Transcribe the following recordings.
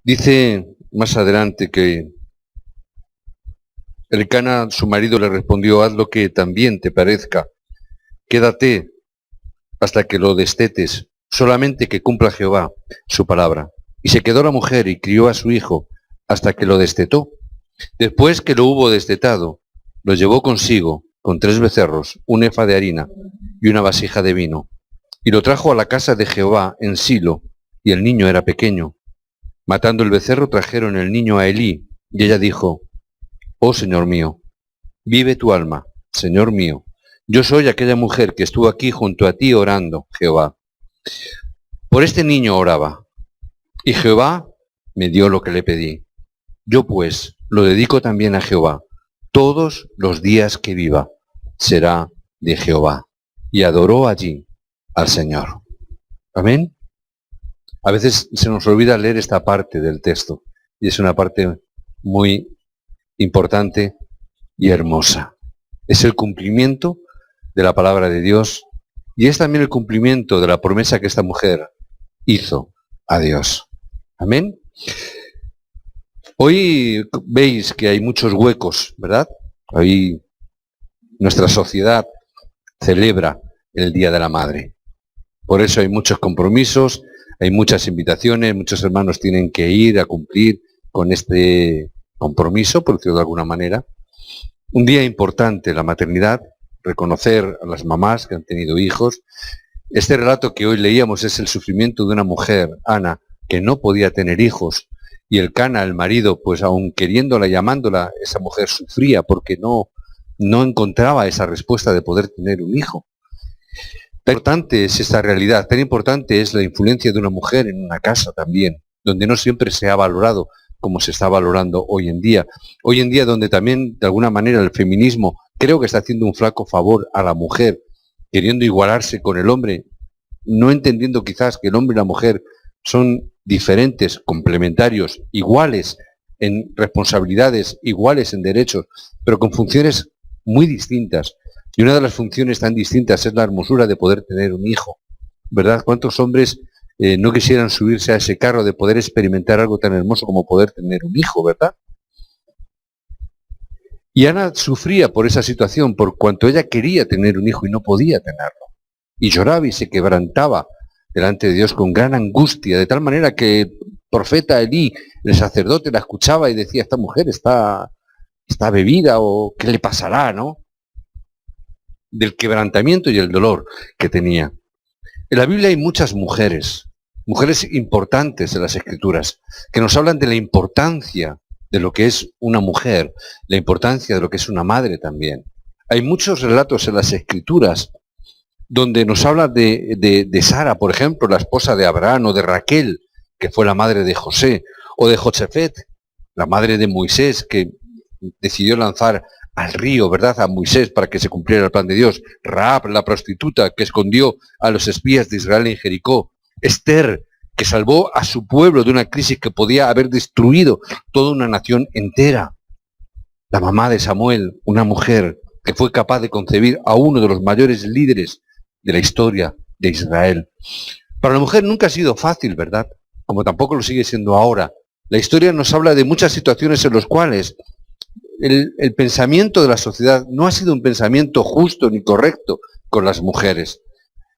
Dice más adelante que Elcana, su marido, le respondió: haz lo que también te parezca, quédate hasta que lo destetes, solamente que cumpla Jehová su palabra. Y se quedó la mujer y crió a su hijo hasta que lo destetó. Después que lo hubo destetado, lo llevó consigo con 3 becerros, un efa de harina y una vasija de vino. Y lo trajo a la casa de Jehová en Silo, y el niño era pequeño. Matando el becerro, trajeron el niño a Elí, y ella dijo: oh Señor mío, vive tu alma, Señor mío. Yo soy aquella mujer que estuvo aquí junto a ti orando, Jehová. Por este niño oraba, y Jehová me dio lo que le pedí. Yo pues lo dedico también a Jehová. Todos los días que viva será de Jehová. Y adoró allí al Señor. Amén. A veces se nos olvida leer esta parte del texto, y es una parte muy importante y hermosa. Es el cumplimiento de la palabra de Dios, y es también el cumplimiento de la promesa que esta mujer hizo a Dios. Amén. Hoy veis que hay muchos huecos, ¿verdad? Hoy nuestra sociedad celebra el Día de la Madre. Por eso hay muchos compromisos, hay muchas invitaciones, muchos hermanos tienen que ir a cumplir con este compromiso, por decirlo de alguna manera. Un día importante, la maternidad, reconocer a las mamás que han tenido hijos. Este relato que hoy leíamos es el sufrimiento de una mujer, Ana, que no podía tener hijos, y Elcana, el marido, pues aun queriéndola, llamándola, esa mujer sufría porque no encontraba esa respuesta de poder tener un hijo. Tan importante es esta realidad, tan importante es la influencia de una mujer en una casa también, donde no siempre se ha valorado como se está valorando hoy en día. Hoy en día donde también, de alguna manera, el feminismo creo que está haciendo un flaco favor a la mujer, queriendo igualarse con el hombre, no entendiendo quizás que el hombre y la mujer son diferentes, complementarios, iguales en responsabilidades, iguales en derechos, pero con funciones muy distintas. Y una de las funciones tan distintas es la hermosura de poder tener un hijo, ¿verdad? ¿Cuántos hombres no quisieran subirse a ese carro de poder experimentar algo tan hermoso como poder tener un hijo, ¿verdad? Y Ana sufría por esa situación, por cuanto ella quería tener un hijo y no podía tenerlo. Y lloraba y se quebrantaba delante de Dios con gran angustia, de tal manera que el profeta Elí, el sacerdote, la escuchaba y decía: esta mujer está bebida, o ¿qué le pasará, no? Del quebrantamiento y el dolor que tenía. En la Biblia hay muchas mujeres importantes en las Escrituras, que nos hablan de la importancia de lo que es una mujer, la importancia de lo que es una madre también. Hay muchos relatos en las Escrituras donde nos habla de Sara, por ejemplo, la esposa de Abraham, o de Raquel, que fue la madre de José, o de Josefet, la madre de Moisés, que decidió lanzar al río, ¿verdad?, a Moisés para que se cumpliera el plan de Dios. Rahab, la prostituta que escondió a los espías de Israel en Jericó. Esther, que salvó a su pueblo de una crisis que podía haber destruido toda una nación entera. La mamá de Samuel, una mujer que fue capaz de concebir a uno de los mayores líderes de la historia de Israel. Para la mujer nunca ha sido fácil, ¿verdad? Como tampoco lo sigue siendo ahora. La historia nos habla de muchas situaciones en las cuales el pensamiento de la sociedad no ha sido un pensamiento justo ni correcto con las mujeres.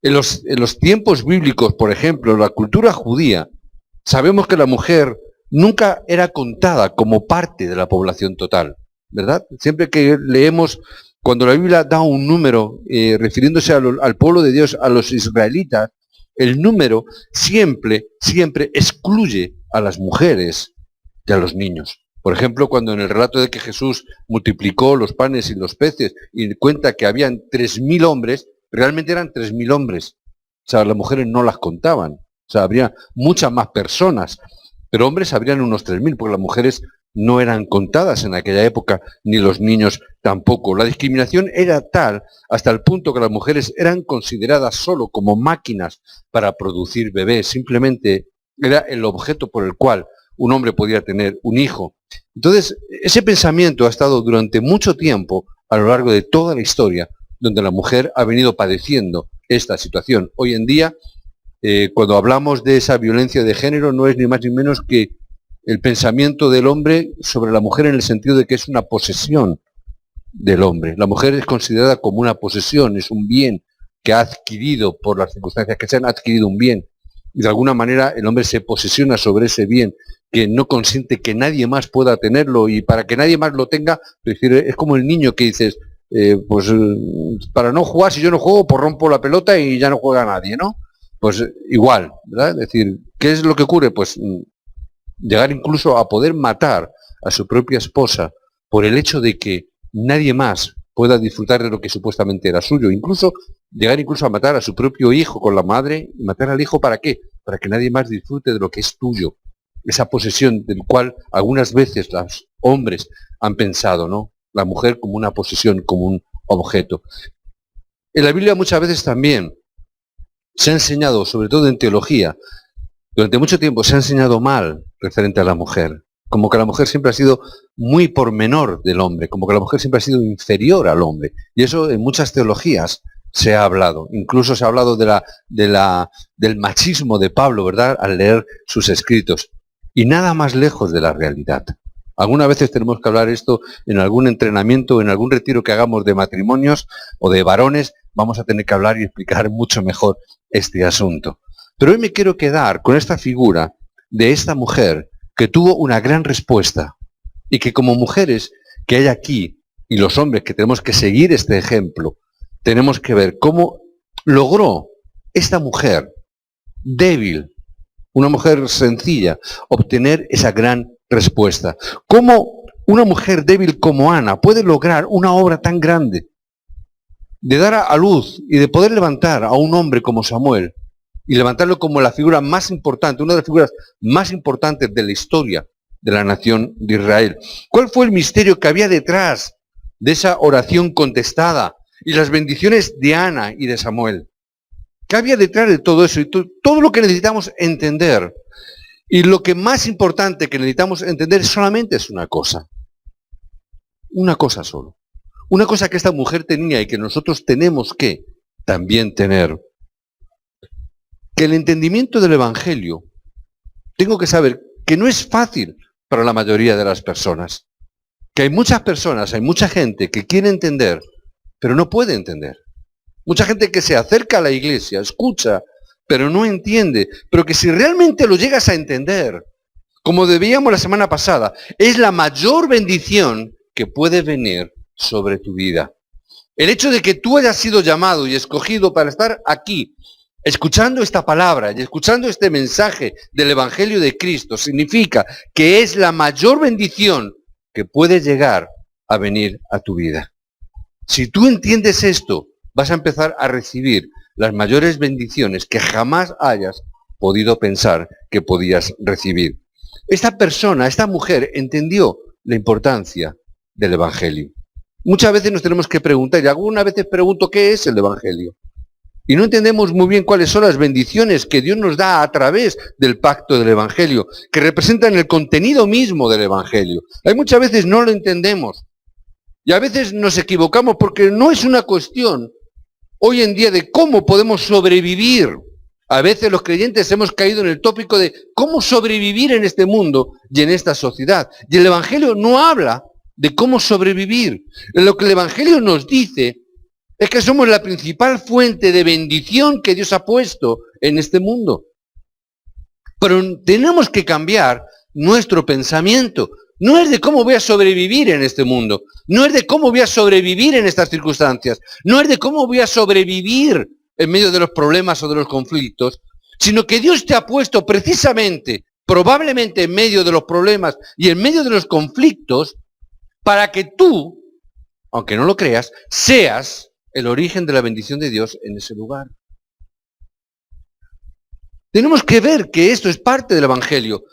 En los tiempos bíblicos, por ejemplo, la cultura judía, sabemos que la mujer nunca era contada como parte de la población total, ¿verdad? Siempre que leemos, cuando la Biblia da un número refiriéndose al pueblo de Dios, a los israelitas, el número siempre excluye a las mujeres y a los niños. Por ejemplo, cuando en el relato de que Jesús multiplicó los panes y los peces y cuenta que habían 3.000 hombres, realmente eran 3.000 hombres. O sea, las mujeres no las contaban. O sea, habría muchas más personas, pero hombres habrían unos 3.000, porque las mujeres no eran contadas en aquella época, ni los niños tampoco. La discriminación era tal hasta el punto que las mujeres eran consideradas solo como máquinas para producir bebés. Simplemente era el objeto por el cual un hombre podía tener un hijo. Entonces, ese pensamiento ha estado durante mucho tiempo a lo largo de toda la historia, donde la mujer ha venido padeciendo esta situación. Hoy en día, cuando hablamos de esa violencia de género, no es ni más ni menos que el pensamiento del hombre sobre la mujer en el sentido de que es una posesión del hombre. La mujer es considerada como una posesión, es un bien que ha adquirido por las circunstancias que se han adquirido un bien. Y de alguna manera el hombre se posesiona sobre ese bien, que no consiente que nadie más pueda tenerlo, y para que nadie más lo tenga, es decir, es como el niño que dices, para no jugar, si yo no juego, pues rompo la pelota y ya no juega nadie, ¿no? Pues igual, ¿verdad? Es decir, ¿qué es lo que ocurre? Pues llegar incluso a poder matar a su propia esposa por el hecho de que nadie más pueda disfrutar de lo que supuestamente era suyo. Incluso llegar incluso a matar a su propio hijo con la madre, y matar al hijo ¿para qué? Para que nadie más disfrute de lo que es tuyo. Esa posesión del cual algunas veces los hombres han pensado, ¿no? La mujer como una posesión, como un objeto. En la Biblia muchas veces también se ha enseñado, sobre todo en teología, durante mucho tiempo se ha enseñado mal referente a la mujer. Como que la mujer siempre ha sido muy por menor del hombre, como que la mujer siempre ha sido inferior al hombre. Y eso en muchas teologías se ha hablado. Incluso se ha hablado del machismo de Pablo, ¿verdad?, al leer sus escritos. Y nada más lejos de la realidad. Algunas veces tenemos que hablar esto en algún entrenamiento, en algún retiro que hagamos de matrimonios o de varones, vamos a tener que hablar y explicar mucho mejor este asunto. Pero hoy me quiero quedar con esta figura de esta mujer que tuvo una gran respuesta y que como mujeres que hay aquí y los hombres que tenemos que seguir este ejemplo, tenemos que ver cómo logró esta mujer débil, una mujer sencilla, obtener esa gran respuesta. Cómo una mujer débil como Ana puede lograr una obra tan grande de dar a luz y de poder levantar a un hombre como Samuel y levantarlo como la figura más importante, una de las figuras más importantes de la historia de la nación de Israel. ¿Cuál fue el misterio que había detrás de esa oración contestada y las bendiciones de Ana y de Samuel? ¿Qué había detrás de todo eso? Y todo lo que necesitamos entender. Y lo que más importante que necesitamos entender solamente es una cosa solo. Una cosa que esta mujer tenía y que nosotros tenemos que también tener. Que el entendimiento del Evangelio, tengo que saber que no es fácil para la mayoría de las personas. Que hay muchas personas, hay mucha gente que quiere entender, pero no puede entender. Mucha gente que se acerca a la iglesia, escucha, pero no entiende. Pero que si realmente lo llegas a entender, como veíamos la semana pasada, es la mayor bendición que puede venir sobre tu vida. El hecho de que tú hayas sido llamado y escogido para estar aquí, escuchando esta palabra y escuchando este mensaje del Evangelio de Cristo, significa que es la mayor bendición que puede llegar a venir a tu vida. Si tú entiendes esto, vas a empezar a recibir las mayores bendiciones que jamás hayas podido pensar que podías recibir. Esta persona, esta mujer, entendió la importancia del Evangelio. Muchas veces nos tenemos que preguntar, y algunas veces pregunto, ¿qué es el Evangelio? Y no entendemos muy bien cuáles son las bendiciones que Dios nos da a través del pacto del Evangelio, que representan el contenido mismo del Evangelio. Hay muchas veces no lo entendemos. Y a veces nos equivocamos porque no es una cuestión hoy en día de cómo podemos sobrevivir. A veces los creyentes hemos caído en el tópico de cómo sobrevivir en este mundo y en esta sociedad. Y el Evangelio no habla de cómo sobrevivir. Lo que el Evangelio nos dice es que somos la principal fuente de bendición que Dios ha puesto en este mundo. Pero tenemos que cambiar nuestro pensamiento. No es de cómo voy a sobrevivir en este mundo. No es de cómo voy a sobrevivir en estas circunstancias. No es de cómo voy a sobrevivir en medio de los problemas o de los conflictos, sino que Dios te ha puesto precisamente, probablemente en medio de los problemas y en medio de los conflictos, para que tú, aunque no lo creas, seas el origen de la bendición de Dios en ese lugar. Tenemos que ver que esto es parte del Evangelio.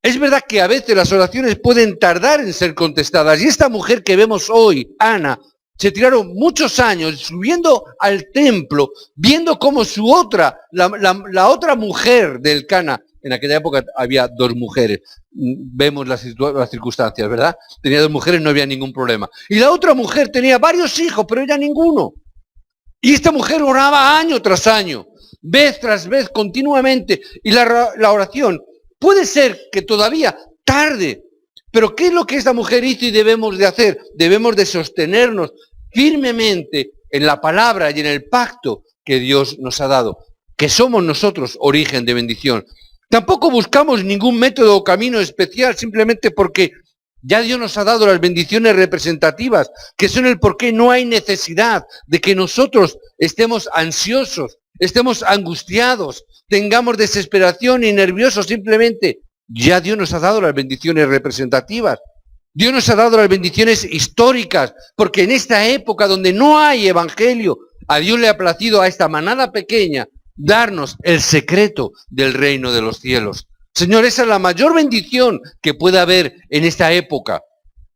Es verdad que a veces las oraciones pueden tardar en ser contestadas. Y esta mujer que vemos hoy, Ana, se tiraron muchos años subiendo al templo, viendo cómo su otra, la otra mujer del Cana, en aquella época había dos mujeres, vemos las circunstancias, ¿verdad? Tenía dos mujeres, no había ningún problema. Y la otra mujer tenía varios hijos, pero ella ninguno. Y esta mujer oraba año tras año, vez tras vez, continuamente. Y la oración, puede ser que todavía tarde. Pero ¿qué es lo que esta mujer hizo y debemos de hacer? Debemos de sostenernos firmemente en la palabra y en el pacto que Dios nos ha dado, que somos nosotros origen de bendición. Tampoco buscamos ningún método o camino especial simplemente porque ya Dios nos ha dado las bendiciones representativas, que son el por qué no hay necesidad de que nosotros estemos ansiosos, estemos angustiados, tengamos desesperación y nerviosos simplemente. Ya Dios nos ha dado las bendiciones representativas. Dios nos ha dado las bendiciones históricas, porque en esta época donde no hay evangelio, a Dios le ha placido a esta manada pequeña darnos el secreto del reino de los cielos. Señor, esa es la mayor bendición que pueda haber en esta época,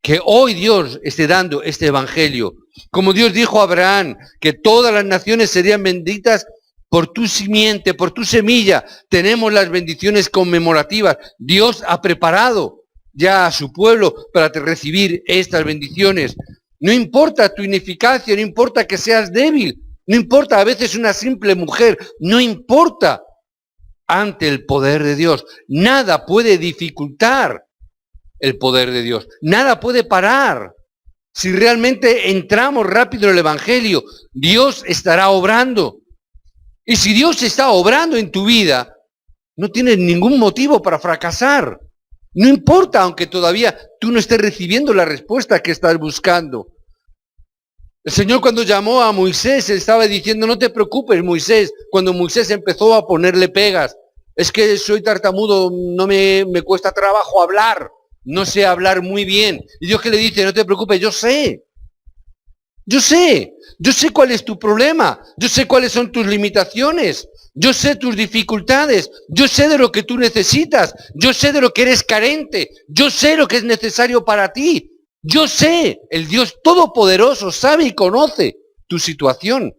que hoy Dios esté dando este evangelio. Como Dios dijo a Abraham, que todas las naciones serían benditas por tu simiente, por tu semilla. Tenemos las bendiciones conmemorativas. Dios ha preparado ya a su pueblo para recibir estas bendiciones. No importa tu ineficacia, no importa que seas débil, no importa a veces una simple mujer, no importa ante el poder de Dios. Nada puede dificultar el poder de Dios, nada puede parar. Si realmente entramos rápido en el evangelio, Dios estará obrando. Y si Dios está obrando en tu vida, no tienes ningún motivo para fracasar. No importa, aunque todavía tú no estés recibiendo la respuesta que estás buscando. El Señor cuando llamó a Moisés, Él estaba diciendo, no te preocupes, Moisés, cuando Moisés empezó a ponerle pegas. Es que soy tartamudo, no me cuesta trabajo hablar, no sé hablar muy bien. Y Dios que le dice, no te preocupes, yo sé cuál es tu problema, yo sé cuáles son tus limitaciones, yo sé tus dificultades, yo sé de lo que tú necesitas, yo sé de lo que eres carente, yo sé lo que es necesario para ti. Yo sé, el Dios Todopoderoso sabe y conoce tu situación.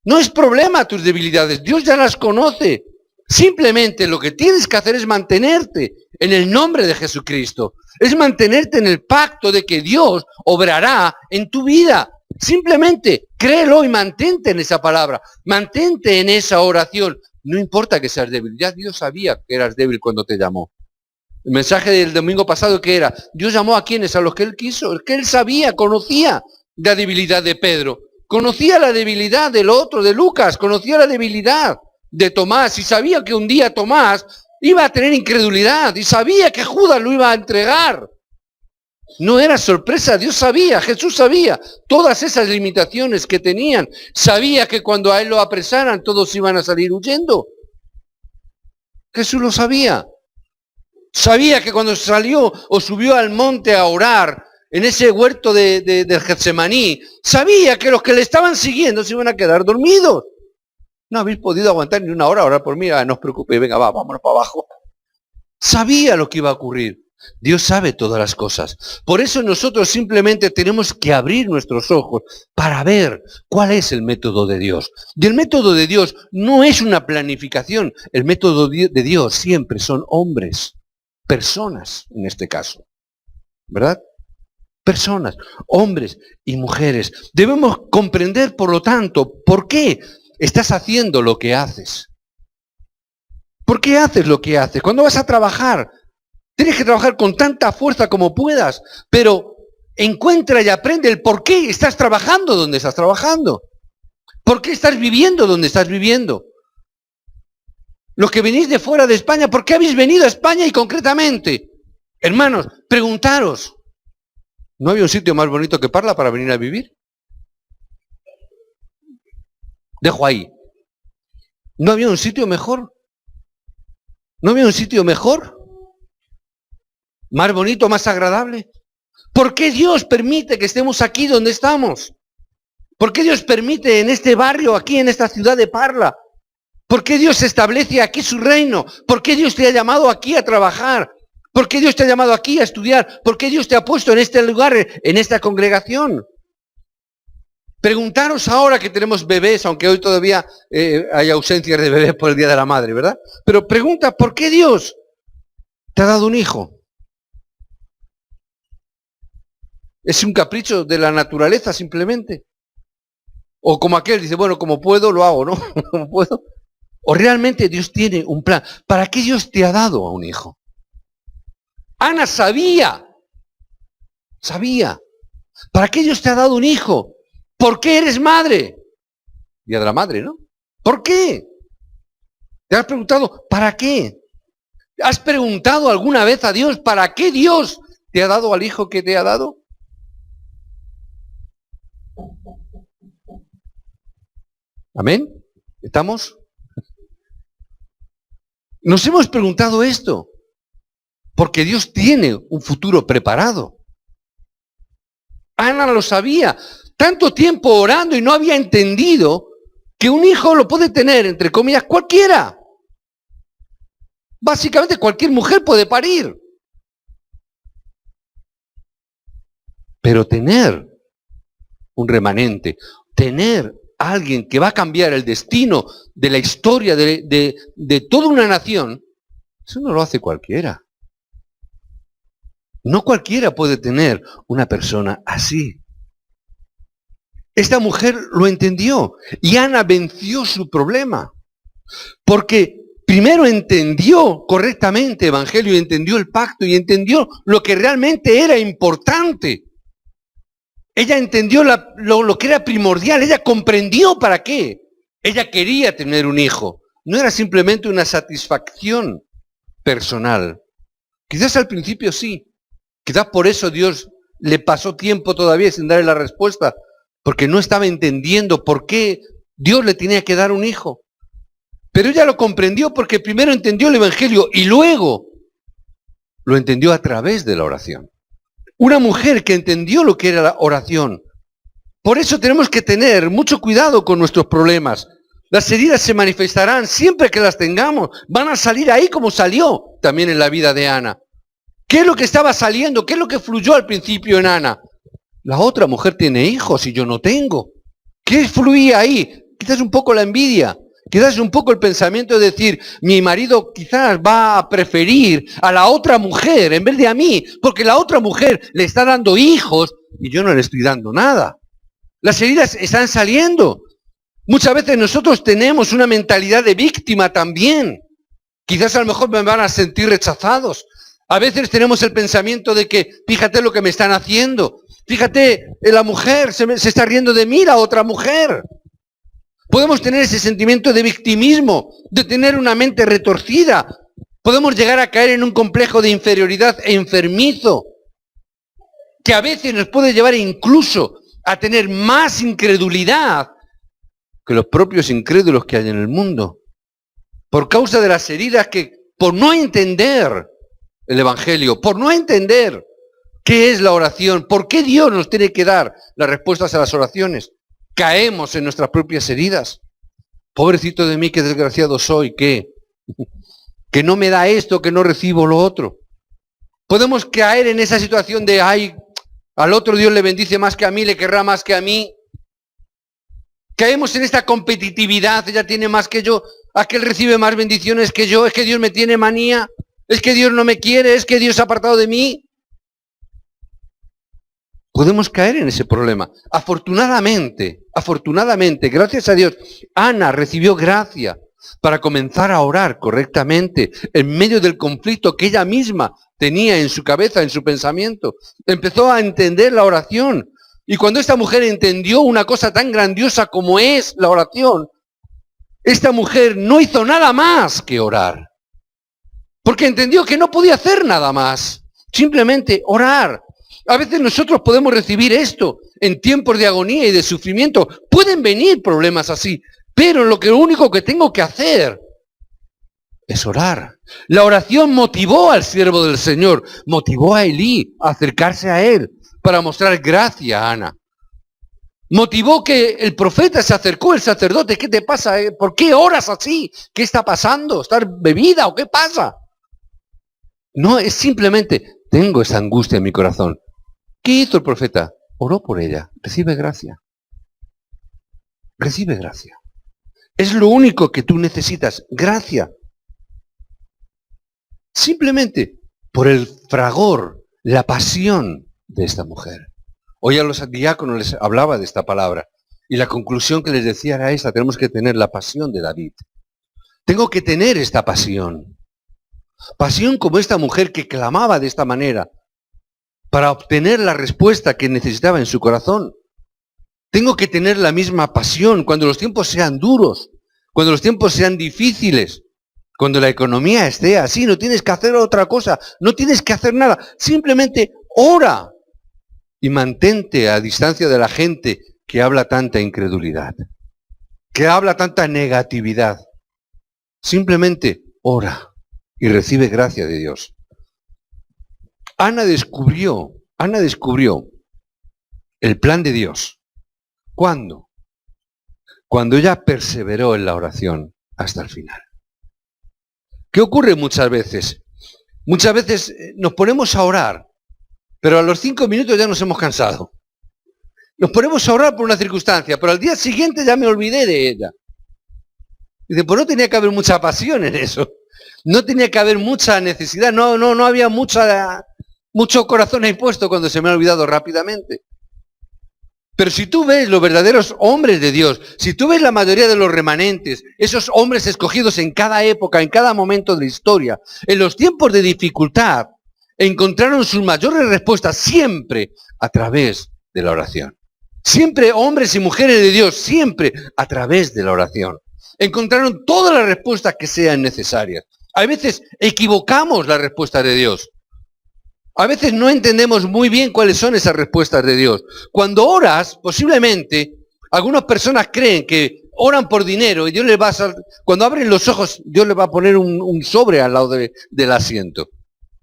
No es problema tus debilidades, Dios ya las conoce. Simplemente lo que tienes que hacer es mantenerte en el nombre de Jesucristo. Es mantenerte en el pacto de que Dios obrará en tu vida. Simplemente créelo y mantente en esa palabra. Mantente en esa oración. No importa que seas débil. Ya Dios sabía que eras débil cuando te llamó. El mensaje del domingo pasado que era, Dios llamó a quienes, a los que Él quiso, que Él sabía, conocía la debilidad de Pedro, conocía la debilidad del otro, de Lucas, conocía la debilidad de Tomás y sabía que un día Tomás iba a tener incredulidad y sabía que Judas lo iba a entregar. No era sorpresa, Dios sabía, Jesús sabía todas esas limitaciones que tenían, sabía que cuando a Él lo apresaran todos iban a salir huyendo. Jesús lo sabía. Sabía que cuando salió o subió al monte a orar, en ese huerto del Getsemaní, sabía que los que le estaban siguiendo se iban a quedar dormidos. No habéis podido aguantar ni una hora a orar por mí, no os preocupéis, venga, vámonos para abajo. Sabía lo que iba a ocurrir. Dios sabe todas las cosas. Por eso nosotros simplemente tenemos que abrir nuestros ojos para ver cuál es el método de Dios. Y el método de Dios no es una planificación. El método de Dios siempre son hombres. Personas, en este caso, ¿verdad? Personas, hombres y mujeres. Debemos comprender, por lo tanto, por qué estás haciendo lo que haces. ¿Por qué haces lo que haces? Cuando vas a trabajar, tienes que trabajar con tanta fuerza como puedas, pero encuentra y aprende el por qué estás trabajando donde estás trabajando. ¿Por qué estás viviendo donde estás viviendo? Los que venís de fuera de España, ¿por qué habéis venido a España y concretamente? Hermanos, preguntaros, ¿no había un sitio más bonito que Parla para venir a vivir? Dejo ahí. ¿No había un sitio mejor? ¿No había un sitio mejor? ¿Más bonito, más agradable? ¿Por qué Dios permite que estemos aquí donde estamos? ¿Por qué Dios permite en este barrio, aquí en esta ciudad de Parla? ¿Por qué Dios establece aquí su reino? ¿Por qué Dios te ha llamado aquí a trabajar? ¿Por qué Dios te ha llamado aquí a estudiar? ¿Por qué Dios te ha puesto en este lugar, en esta congregación? Preguntaros ahora que tenemos bebés, aunque hoy todavía hay ausencias de bebés por el Día de la Madre, ¿verdad? Pero pregunta, ¿por qué Dios te ha dado un hijo? ¿Es un capricho de la naturaleza simplemente? O como aquel dice, bueno, como puedo, lo hago, ¿no? Como puedo. ¿O realmente Dios tiene un plan? ¿Para qué Dios te ha dado a un hijo? Ana sabía. ¿Para qué Dios te ha dado un hijo? ¿Por qué eres madre? Día de la madre, ¿no? ¿Por qué? ¿Te has preguntado, para qué? ¿Has preguntado alguna vez a Dios, para qué Dios te ha dado al hijo que te ha dado? ¿Amén? ¿Estamos? Nos hemos preguntado esto, porque Dios tiene un futuro preparado. Ana lo sabía, tanto tiempo orando y no había entendido que un hijo lo puede tener, entre comillas, cualquiera. Básicamente cualquier mujer puede parir. Pero tener un remanente, tener alguien que va a cambiar el destino de la historia de toda una nación, eso no lo hace cualquiera. No cualquiera puede tener una persona así. Esta mujer lo entendió y Ana venció su problema. Porque primero entendió correctamente el Evangelio y entendió el pacto y entendió lo que realmente era importante. Ella entendió lo que era primordial, ella comprendió para qué. Ella quería tener un hijo. No era simplemente una satisfacción personal. Quizás al principio sí. Quizás por eso Dios le pasó tiempo todavía sin darle la respuesta, porque no estaba entendiendo por qué Dios le tenía que dar un hijo. Pero ella lo comprendió porque primero entendió el Evangelio y luego lo entendió a través de la oración. Una mujer que entendió lo que era la oración. Por eso tenemos que tener mucho cuidado con nuestros problemas. Las heridas se manifestarán siempre que las tengamos. Van a salir ahí como salió también en la vida de Ana. ¿Qué es lo que estaba saliendo? ¿Qué es lo que fluyó al principio en Ana? La otra mujer tiene hijos y yo no tengo. ¿Qué fluía ahí? Quizás un poco la envidia. Quizás un poco el pensamiento de decir, mi marido quizás va a preferir a la otra mujer en vez de a mí, porque la otra mujer le está dando hijos y yo no le estoy dando nada. Las heridas están saliendo. Muchas veces nosotros tenemos una mentalidad de víctima también. Quizás a lo mejor me van a sentir rechazados. A veces tenemos el pensamiento de que, fíjate lo que me están haciendo. Fíjate, la mujer se está riendo de mí, la otra mujer. Podemos tener ese sentimiento de victimismo, de tener una mente retorcida. Podemos llegar a caer en un complejo de inferioridad enfermizo, que a veces nos puede llevar incluso a tener más incredulidad que los propios incrédulos que hay en el mundo. Por causa de las heridas que, por no entender el Evangelio, por no entender qué es la oración, por qué Dios nos tiene que dar las respuestas a las oraciones, caemos en nuestras propias heridas. Pobrecito de mí, qué desgraciado soy, que no me da esto, que no recibo lo otro. Podemos caer en esa situación de, ay, al otro Dios le bendice más que a mí, le querrá más que a mí. Caemos en esta competitividad, ella tiene más que yo, aquel recibe más bendiciones que yo, es que Dios me tiene manía, es que Dios no me quiere, es que Dios se ha apartado de mí. Podemos caer en ese problema. Afortunadamente, gracias a Dios, Ana recibió gracia para comenzar a orar correctamente en medio del conflicto que ella misma tenía en su cabeza, en su pensamiento. Empezó a entender la oración. Y cuando esta mujer entendió una cosa tan grandiosa como es la oración, esta mujer no hizo nada más que orar. Porque entendió que no podía hacer nada más. Simplemente orar. A veces nosotros podemos recibir esto en tiempos de agonía y de sufrimiento. Pueden venir problemas así, pero lo único que tengo que hacer es orar. La oración motivó al siervo del Señor, motivó a Elí a acercarse a él para mostrar gracia a Ana. Motivó que el profeta se acercó, el sacerdote, ¿qué te pasa? ¿Por qué oras así? ¿Qué está pasando? ¿Estás bebida o qué pasa? No, es simplemente, tengo esa angustia en mi corazón. ¿Qué hizo el profeta? Oró por ella. Recibe gracia. Recibe gracia. Es lo único que tú necesitas, gracia. Simplemente por el fragor, la pasión de esta mujer. Hoy a los diáconos les hablaba de esta palabra y la conclusión que les decía era esta: tenemos que tener la pasión de David. Tengo que tener esta pasión. Pasión como esta mujer que clamaba de esta manera para obtener la respuesta que necesitaba en su corazón. Tengo que tener la misma pasión cuando los tiempos sean duros, cuando los tiempos sean difíciles, cuando la economía esté así. No tienes que hacer otra cosa, no tienes que hacer nada. Simplemente ora y mantente a distancia de la gente que habla tanta incredulidad, que habla tanta negatividad. Simplemente ora y recibe gracia de Dios. Ana descubrió el plan de Dios. ¿Cuándo? Cuando ella perseveró en la oración hasta el final. ¿Qué ocurre muchas veces? Muchas veces nos ponemos a orar, pero a los 5 minutos ya nos hemos cansado. Nos ponemos a orar por una circunstancia, pero al día siguiente ya me olvidé de ella. Dice, pues no tenía que haber mucha pasión en eso. No tenía que haber mucha necesidad, no había mucho corazón ahí puesto cuando se me ha olvidado rápidamente. Pero si tú ves los verdaderos hombres de Dios, si tú ves la mayoría de los remanentes, esos hombres escogidos en cada época, en cada momento de la historia, en los tiempos de dificultad, encontraron sus mayores respuestas siempre a través de la oración. Siempre hombres y mujeres de Dios, siempre a través de la oración. Encontraron todas las respuestas que sean necesarias. A veces equivocamos la respuesta de Dios. A veces no entendemos muy bien cuáles son esas respuestas de Dios. Cuando oras, posiblemente, algunas personas creen que oran por dinero y Dios les va a... Cuando abren los ojos, Dios les va a poner un sobre al lado del asiento.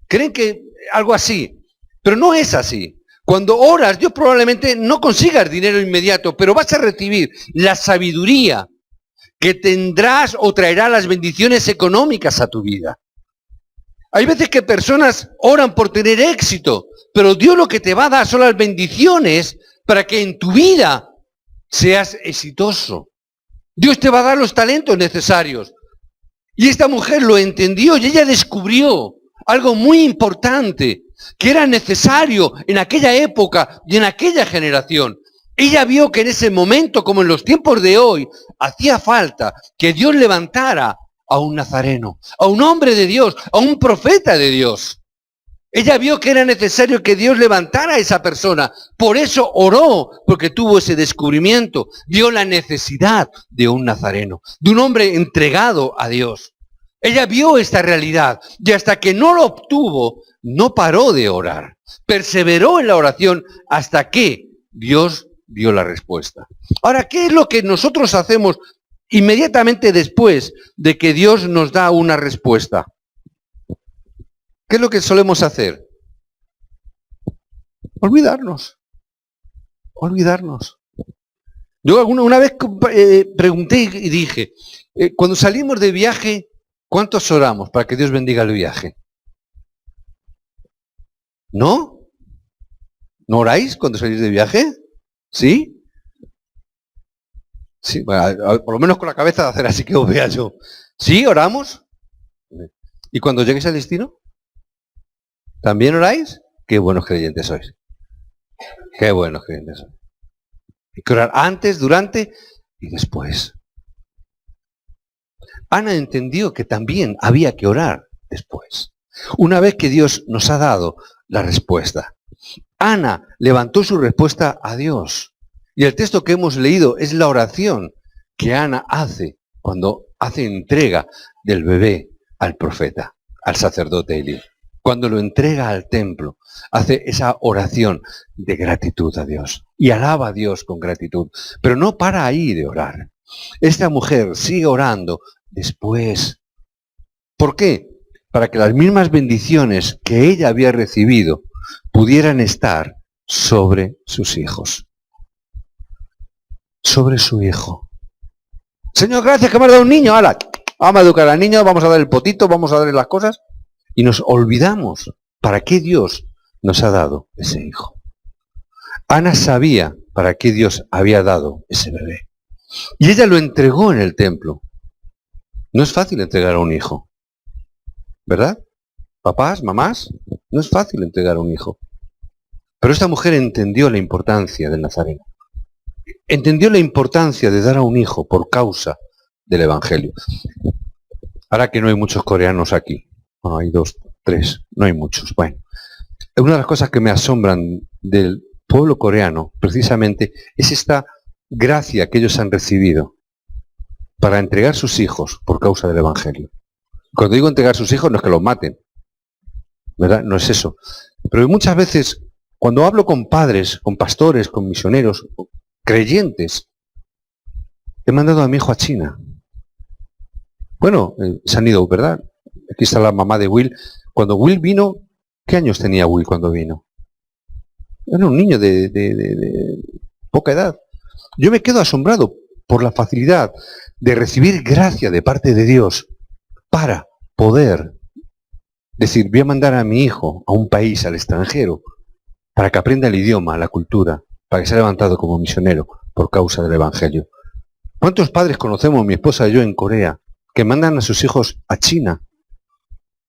Creen que algo así, pero no es así. Cuando oras, Dios probablemente no consigas dinero inmediato, pero vas a recibir la sabiduría que tendrás o traerá las bendiciones económicas a tu vida. Hay veces que personas oran por tener éxito, pero Dios lo que te va a dar son las bendiciones para que en tu vida seas exitoso. Dios te va a dar los talentos necesarios. Y esta mujer lo entendió y ella descubrió algo muy importante que era necesario en aquella época y en aquella generación. Ella vio que en ese momento, como en los tiempos de hoy, hacía falta que Dios levantara a un nazareno, a un hombre de Dios, a un profeta de Dios. Ella vio que era necesario que Dios levantara a esa persona. Por eso oró, porque tuvo ese descubrimiento. Vio la necesidad de un nazareno, de un hombre entregado a Dios. Ella vio esta realidad y hasta que no lo obtuvo, no paró de orar. Perseveró en la oración hasta que Dios dio la respuesta. Ahora, ¿qué es lo que nosotros hacemos inmediatamente después de que Dios nos da una respuesta? ¿Qué es lo que solemos hacer? Olvidarnos. Yo una vez pregunté y dije, cuando salimos de viaje, ¿cuántos oramos para que Dios bendiga el viaje? ¿No? ¿No oráis cuando salís de viaje? ¿Sí? Sí, bueno, por lo menos con la cabeza de hacer así que os vea yo. ¿Sí? ¿Oramos? ¿Y cuando lleguéis al destino? ¿También oráis? Qué buenos creyentes sois. Qué buenos creyentes sois. Hay que orar antes, durante y después. Ana entendió que también había que orar después. Una vez que Dios nos ha dado la respuesta. Ana levantó su respuesta a Dios. Y el texto que hemos leído es la oración que Ana hace cuando hace entrega del bebé al profeta, al sacerdote Elí. Cuando lo entrega al templo, hace esa oración de gratitud a Dios. Y alaba a Dios con gratitud. Pero no para ahí de orar. Esta mujer sigue orando después. ¿Por qué? Para que las mismas bendiciones que ella había recibido pudieran estar sobre sus hijos. Sobre su hijo. Señor, gracias que me has dado un niño. ¡Hala! Vamos a educar al niño, vamos a dar el potito, vamos a darle las cosas. Y nos olvidamos para qué Dios nos ha dado ese hijo. Ana sabía para qué Dios había dado ese bebé. Y ella lo entregó en el templo. No es fácil entregar a un hijo. ¿Verdad? Papás, mamás, no es fácil entregar a un hijo. Pero esta mujer entendió la importancia del Nazareno. Entendió la importancia de dar a un hijo por causa del Evangelio. Ahora que no hay muchos coreanos aquí, Bueno, hay 2, 3, no hay muchos. Bueno, una de las cosas que me asombran del pueblo coreano, precisamente, es esta gracia que ellos han recibido para entregar sus hijos por causa del Evangelio. Cuando digo entregar sus hijos no es que los maten, ¿verdad? No es eso. Pero muchas veces, cuando hablo con padres, con pastores, con misioneros, creyentes, he mandado a mi hijo a China. Bueno, se han ido, ¿verdad? Aquí está la mamá de Will. Cuando Will vino, ¿qué años tenía Will cuando vino? Era un niño de poca edad. Yo me quedo asombrado por la facilidad de recibir gracia de parte de Dios para poder decir, voy a mandar a mi hijo a un país, al extranjero, para que aprenda el idioma, la cultura, para que sea levantado como misionero por causa del Evangelio. ¿Cuántos padres conocemos, mi esposa y yo, en Corea, que mandan a sus hijos a China,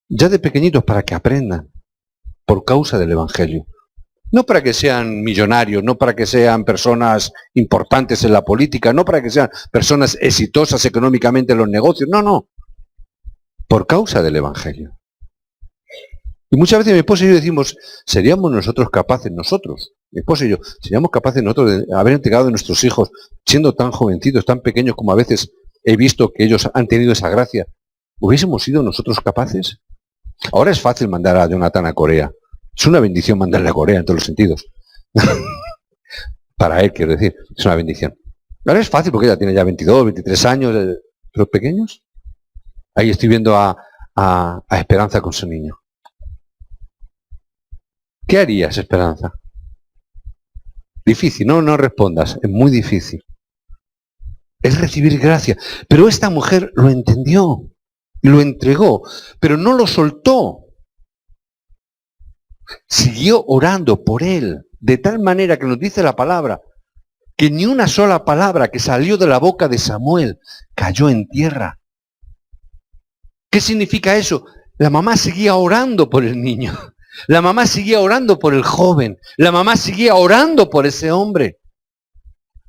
ya de pequeñitos, para que aprendan por causa del Evangelio? No para que sean millonarios, no para que sean personas importantes en la política, no para que sean personas exitosas económicamente en los negocios, no. Por causa del Evangelio. Y muchas veces mi esposa y yo decimos, ¿seríamos nosotros capaces, mi esposa y yo, seríamos capaces nosotros de haber entregado a nuestros hijos, siendo tan jovencitos, tan pequeños como a veces he visto que ellos han tenido esa gracia? ¿Hubiésemos sido nosotros capaces? Ahora es fácil mandar a Jonathan a Corea. Es una bendición mandarle a Corea en todos los sentidos. Para él, quiero decir, es una bendición. Ahora es fácil porque ella tiene ya 22, 23 años, pero pequeños. Ahí estoy viendo a Esperanza con su niño. ¿Qué harías, Esperanza? Difícil, no respondas, es muy difícil. Es recibir gracia. Pero esta mujer lo entendió, lo entregó, pero no lo soltó. Siguió orando por él, de tal manera que nos dice la palabra, que ni una sola palabra que salió de la boca de Samuel cayó en tierra. ¿Qué significa eso? La mamá seguía orando por el niño. La mamá seguía orando por el joven. La mamá seguía orando por ese hombre.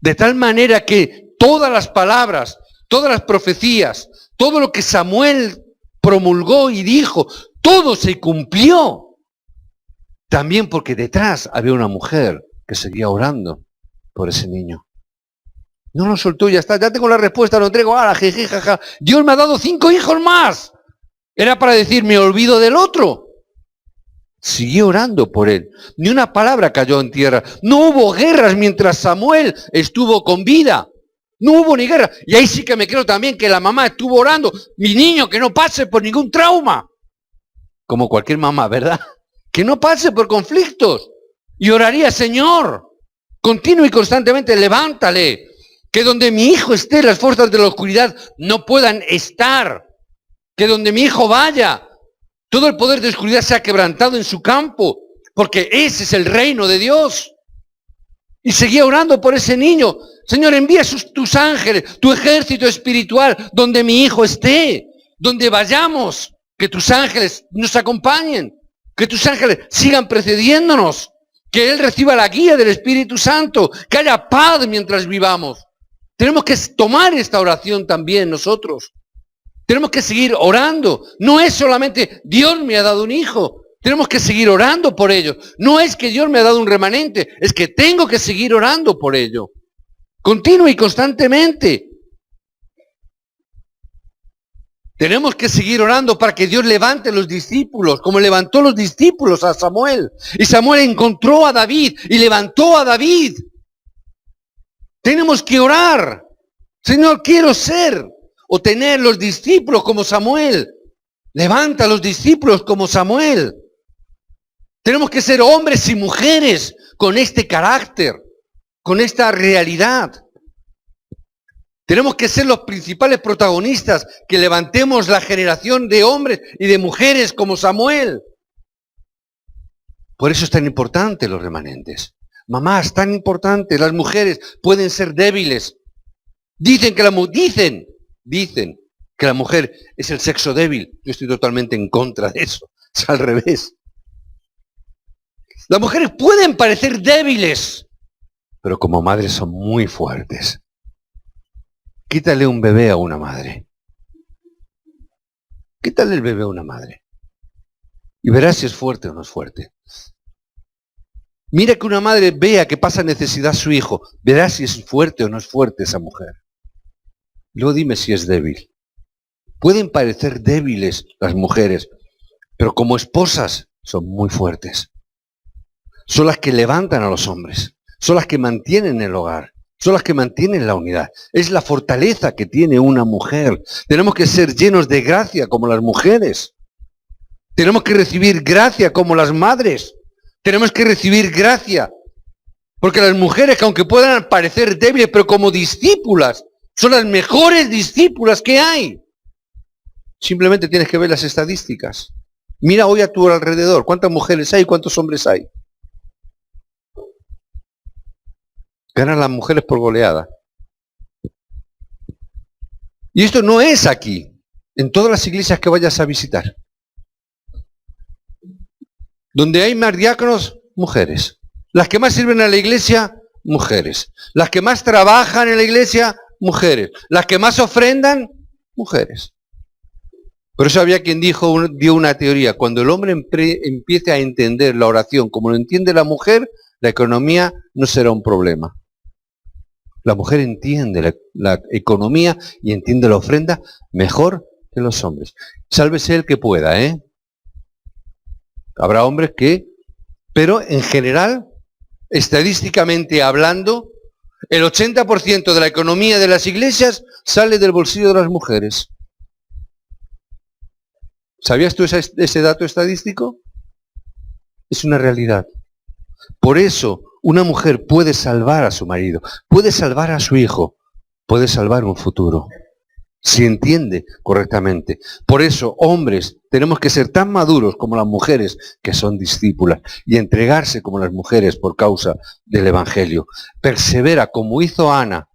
De tal manera que todas las palabras, todas las profecías, todo lo que Samuel promulgó y dijo, todo se cumplió. También porque detrás había una mujer que seguía orando por ese niño. No lo soltó, ya está, ya tengo la respuesta, lo entrego, jeje, jaja. Dios me ha dado 5 hijos más. Era para decir, me olvido del otro. Siguió orando por él. Ni una palabra cayó en tierra. No hubo guerras mientras Samuel estuvo con vida. No hubo ni guerra. Y ahí sí que me creo también que la mamá estuvo orando. Mi niño, que no pase por ningún trauma. Como cualquier mamá, ¿verdad? Que no pase por conflictos. Y oraría, Señor, continuo y constantemente, levántale. Que donde mi hijo esté, las fuerzas de la oscuridad no puedan estar. Que donde mi hijo vaya, todo el poder de oscuridad sea quebrantado en su campo, porque ese es el reino de Dios. Y seguía orando por ese niño. Señor, envía tus ángeles, tu ejército espiritual, donde mi hijo esté, donde vayamos, que tus ángeles nos acompañen, que tus ángeles sigan precediéndonos, que Él reciba la guía del Espíritu Santo, que haya paz mientras vivamos. Tenemos que tomar esta oración también nosotros. Tenemos que seguir orando. No es solamente Dios me ha dado un hijo. Tenemos que seguir orando por ello. No es que Dios me ha dado un remanente. Es que tengo que seguir orando por ello. Continua y constantemente. Tenemos que seguir orando para que Dios levante los discípulos, como levantó los discípulos a Samuel. Y Samuel encontró a David y levantó a David. Tenemos que orar. Señor, quiero ser o tener los discípulos como Samuel. Levanta a los discípulos como Samuel. Tenemos que ser hombres y mujeres con este carácter, con esta realidad. Tenemos que ser los principales protagonistas, que levantemos la generación de hombres y de mujeres como Samuel. Por eso es tan importante los remanentes. Mamás, tan importante, las mujeres pueden ser débiles. Dicen que la mujer es el sexo débil. Yo estoy totalmente en contra de eso. Es al revés. Las mujeres pueden parecer débiles, pero como madres son muy fuertes. Quítale un bebé a una madre. Quítale el bebé a una madre. y verás si es fuerte o no es fuerte. Mira que una madre vea que pasa necesidad a su hijo, verás si es fuerte o no es fuerte esa mujer. Luego dime si es débil. Pueden parecer débiles las mujeres, pero como esposas son muy fuertes. Son las que levantan a los hombres, son las que mantienen el hogar, son las que mantienen la unidad. Es la fortaleza que tiene una mujer. Tenemos que ser llenos de gracia como las mujeres. Tenemos que recibir gracia como las madres. Tenemos que recibir gracia. Porque las mujeres, que aunque puedan parecer débiles, pero como discípulas, son las mejores discípulas que hay. Simplemente tienes que ver las estadísticas. Mira hoy a tu alrededor, cuántas mujeres hay y cuántos hombres hay. Ganan las mujeres por goleada. Y esto no es aquí, en todas las iglesias que vayas a visitar. Donde hay más diáconos, mujeres. Las que más sirven a la iglesia, mujeres. Las que más trabajan en la iglesia, mujeres. Las que más ofrendan, mujeres. Por eso había quien dio una teoría. Cuando el hombre empiece a entender la oración como lo entiende la mujer, la economía no será un problema. La mujer entiende la economía y entiende la ofrenda mejor que los hombres. Sálvese el que pueda, ¿eh? Habrá hombres que, pero en general, estadísticamente hablando, el 80% de la economía de las iglesias sale del bolsillo de las mujeres. ¿Sabías tú ese dato estadístico? Es una realidad. Por eso, una mujer puede salvar a su marido, puede salvar a su hijo, puede salvar un futuro, si entiende correctamente. Por eso, hombres, tenemos que ser tan maduros como las mujeres que son discípulas y entregarse como las mujeres por causa del Evangelio. Persevera como hizo Ana,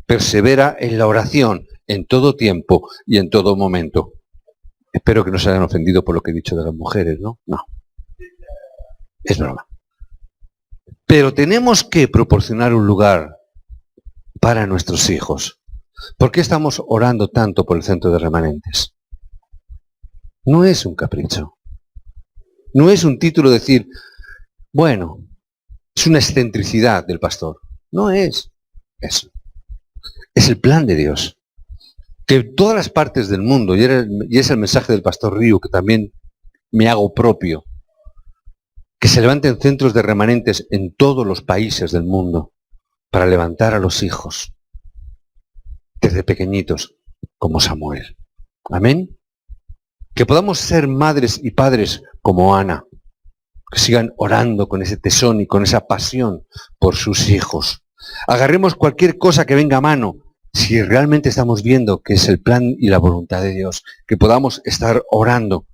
persevera en la oración en todo tiempo y en todo momento. Espero que no se hayan ofendido por lo que he dicho de las mujeres, ¿no? No. Es broma. Pero tenemos que proporcionar un lugar para nuestros hijos. ¿Por qué estamos orando tanto por el centro de remanentes? No es un capricho. No es un título decir, bueno, es una excentricidad del pastor. No es eso. Es el plan de Dios. Que todas las partes del mundo, y es el mensaje del pastor Río, que también me hago propio, que se levanten centros de remanentes en todos los países del mundo para levantar a los hijos desde pequeñitos como Samuel. Amén. Que podamos ser madres y padres como Ana, que sigan orando con ese tesón y con esa pasión por sus hijos. Agarremos cualquier cosa que venga a mano, si realmente estamos viendo que es el plan y la voluntad de Dios, que podamos estar orando.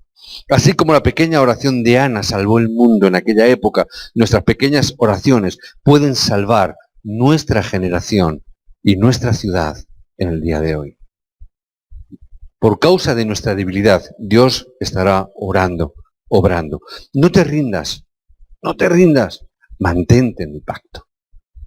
Así como la pequeña oración de Ana salvó el mundo en aquella época, nuestras pequeñas oraciones pueden salvar nuestra generación y nuestra ciudad en el día de hoy. Por causa de nuestra debilidad, Dios estará obrando. No te rindas, mantente en el pacto.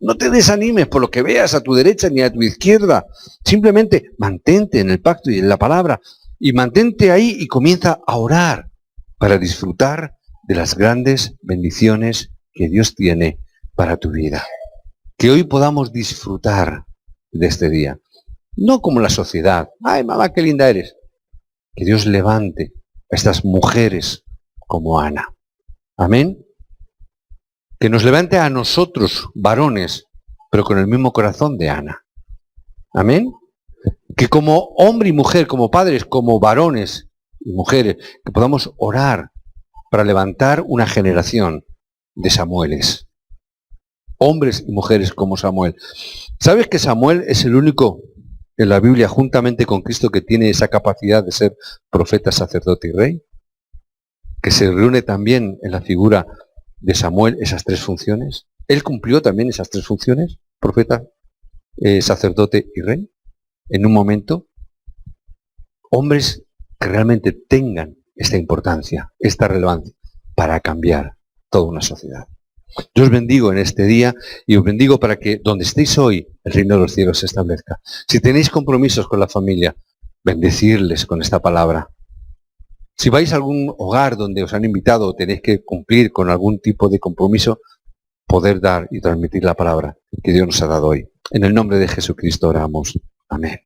No te desanimes por lo que veas a tu derecha ni a tu izquierda. Simplemente mantente en el pacto y en la palabra. Y mantente ahí y comienza a orar para disfrutar de las grandes bendiciones que Dios tiene para tu vida. Que hoy podamos disfrutar de este día. No como la sociedad. Ay, mamá, qué linda eres. Que Dios levante a estas mujeres como Ana. Amén. Que nos levante a nosotros, varones, pero con el mismo corazón de Ana. Amén. Que como hombre y mujer, como padres, como varones y mujeres, que podamos orar para levantar una generación de Samueles. Hombres y mujeres como Samuel. ¿Sabes que Samuel es el único en la Biblia, juntamente con Cristo, que tiene esa capacidad de ser profeta, sacerdote y rey? Que se reúne también en la figura de Samuel esas tres funciones. Él cumplió también esas tres funciones, profeta, sacerdote y rey, en un momento. Hombres que realmente tengan esta importancia, esta relevancia, para cambiar toda una sociedad. Yo os bendigo en este día y os bendigo para que donde estéis hoy, el reino de los cielos se establezca. Si tenéis compromisos con la familia, bendecirles con esta palabra. Si vais a algún hogar donde os han invitado o tenéis que cumplir con algún tipo de compromiso, poder dar y transmitir la palabra que Dios nos ha dado hoy. En el nombre de Jesucristo oramos. Amén.